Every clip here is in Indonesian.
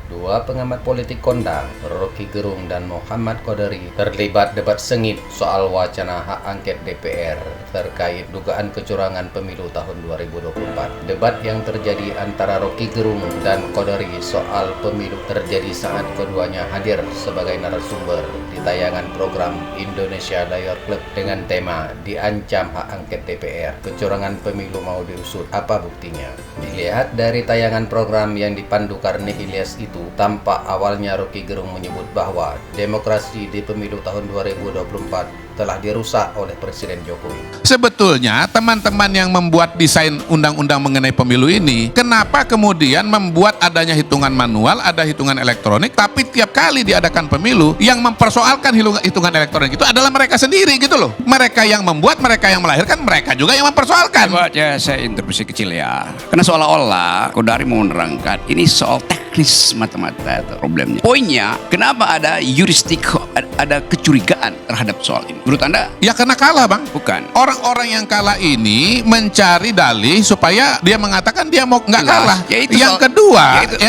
Dua pengamat politik kondang, Rocky Gerung dan Muhammad Qadari, terlibat debat sengit soal wacana hak angket DPR terkait dugaan kecurangan pemilu tahun 2024. Debat yang terjadi antara Rocky Gerung dan Qadari soal pemilu terjadi saat keduanya hadir sebagai narasumber di tayangan program Indonesia Layar Club dengan tema "Diancam Hak Angket DPR, Kecurangan Pemilu Mau Diusut, Apa Buktinya?". Dilihat dari tayangan program yang dipandu Karni Ilyas itu, tampak awalnya Rocky Gerung menyebut bahwa demokrasi di pemilu tahun 2024 telah dirusak oleh Presiden Jokowi. Sebetulnya teman-teman yang membuat desain undang-undang mengenai pemilu ini, kenapa kemudian membuat adanya hitungan manual, ada hitungan elektronik, tapi tiap kali diadakan pemilu yang mempersoalkan hitungan elektronik itu adalah mereka sendiri gitu loh. Mereka yang membuat, mereka yang melahirkan, mereka juga yang mempersoalkan. Coba ya saya interupsi kecil ya. Karena seolah-olah Qadari mau menerangkan ini soal teknis mata-mata problemnya. Poinnya, kenapa ada ada kecurigaan terhadap soal ini? Menurut Anda? Ya karena kalah, Bang. Bukan. Orang-orang yang kalah ini mencari dalih supaya dia mengatakan dia mau nggak kalah. Ya Yang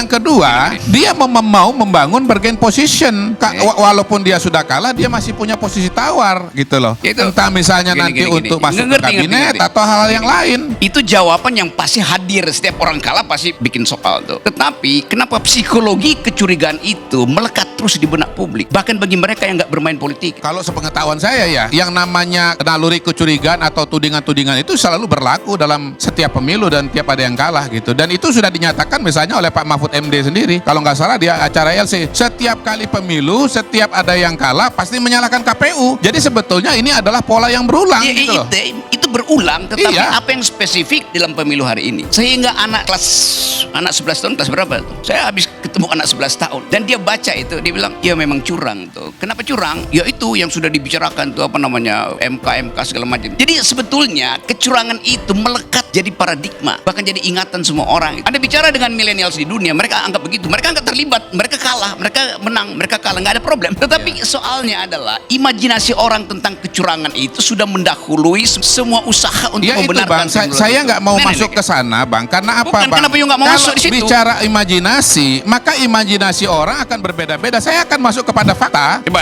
kedua, dia mau membangun bargain position. Walaupun dia sudah kalah, dia masih punya posisi tawar gitu loh. Entah misalnya nanti untuk masuk ke kabinet atau hal-hal yang lain. Itu jawaban yang pasti hadir. Setiap orang kalah pasti bikin soal tuh. Tetapi kenapa psikologi kecurigaan itu melekat terus di benak publik? Bahkan bagi mereka yang nggak bermain politik. Kalau sepengetahuan saya ya, yang namanya naluri kecurigaan atau tudingan-tudingan itu selalu berlaku dalam setiap pemilu dan tiap ada yang kalah gitu. Dan itu sudah dinyatakan misalnya oleh Pak Mahfud MD sendiri. Kalau nggak salah dia acara LC, setiap kali pemilu, setiap ada yang kalah pasti menyalahkan KPU. Jadi sebetulnya ini adalah pola yang berulang gitu loh. Itu berulang, tetapi Iya. apa yang spesifik dalam pemilu hari ini? Sehingga anak 11 tahun, kelas berapa tuh? Saya habis ketemu anak 11 tahun dan dia baca itu, dia bilang, "Ya memang curang tuh." Kenapa curang? Ya itu yang sudah dibicarakan tuh apa namanya MK segala macam. Jadi sebetulnya kecurangan itu melekat jadi paradigma, bahkan jadi ingatan semua orang. Anda bicara dengan millennials di dunia, mereka anggap begitu. Mereka nggak terlibat, mereka kalah, mereka menang, mereka kalah, nggak ada problem. Tetapi soalnya adalah imajinasi orang tentang kecurangan itu sudah mendahului semua usaha untuk Ya itu membenarkan. Bang, saya nggak mau masuk ke sana Bang. Karena apa Bukan, Bang? kenapa you nggak mau Kalau masuk di situ? bicara imajinasi, maka imajinasi orang akan berbeda-beda. Saya akan masuk kepada fakta. Coba.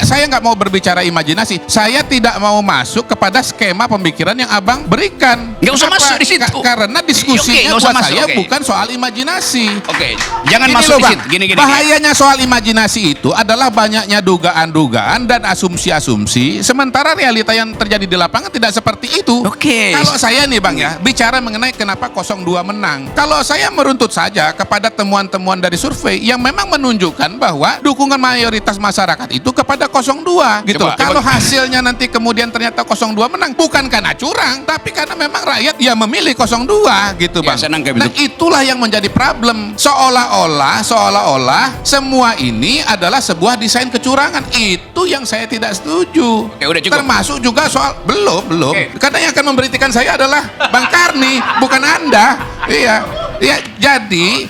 Saya nggak mau berbicara imajinasi. Saya tidak mau masuk kepada skema pemikiran yang Abang berikan. Nggak usah Kenapa? masuk di situ. Karena diskusinya nggak usah buat masuk, saya oke. bukan soal imajinasi. Oke, jangan Gini masuk loh, di Bang. situ. Gini. Bahayanya soal imajinasi itu adalah banyaknya dugaan-dugaan dan asumsi-asumsi, sementara realita yang terjadi di lapangan tidak seperti itu. Oke. Kalau saya nih Bang ya, bicara mengenai kenapa 02 menang. Kalau saya meruntut saja kepada temuan-temuan dari survei yang memang menunjukkan bahwa dukungan mayoritas masyarakat itu kepada 02 gitu. Coba. Kalau hasilnya nanti kemudian ternyata 02 menang, bukan karena curang, tapi karena memang rakyat yang memilih 02 gitu Ya, Bang. saya nangkep Nah, itu. itulah yang menjadi problem. Seolah-olah semua ini adalah sebuah desain kecurangan. Itu yang saya tidak setuju. Oke, udah cukup. Termasuk juga soal belum. Oke. Karena yang akan memberitakan saya adalah Bang Karni, bukan Anda. Iya. Ya, jadi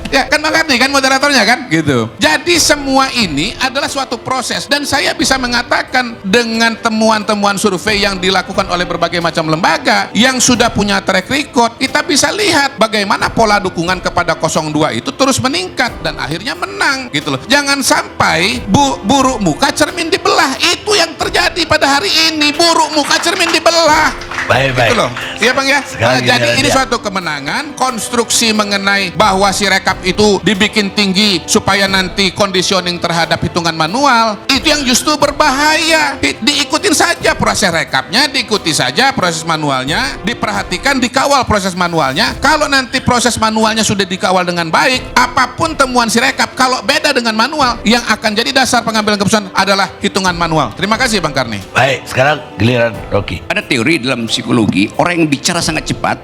ya kan Bang Karni kan moderatornya kan gitu. Jadi semua ini adalah suatu proses dan saya bisa mengatakan dengan temuan-temuan survei yang dilakukan oleh berbagai macam lembaga yang sudah punya track record, kita bisa lihat bagaimana pola dukungan kepada 02 itu terus meningkat dan akhirnya menang gitu loh. Jangan sampai buruk muka cermin dibelah. Itu yang terjadi pada hari ini. Buruk muka cermin dibelah. Baik. Gitu loh. Iya Bang ya. Sekarang Jadi gini ini aja. suatu kemenangan. Konstruksi mengenai bahwa si rekap itu dibikin tinggi supaya nanti conditioning terhadap hitungan manual, itu yang justru berbahaya. Diikutin saja proses rekapnya, diikuti saja proses manualnya, diperhatikan, dikawal proses manualnya. Kalau nanti proses manualnya sudah dikawal dengan baik, apapun temuan si rekap, kalau beda dengan manual, yang akan jadi dasar pengambilan keputusan adalah hitungan manual. Terima kasih Bang Karni. Baik, sekarang giliran Rocky. Ada teori dalam psikologi, orang yang bicara sangat cepat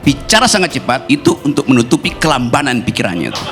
itu untuk menutupi kelambanan pikirannya tuh.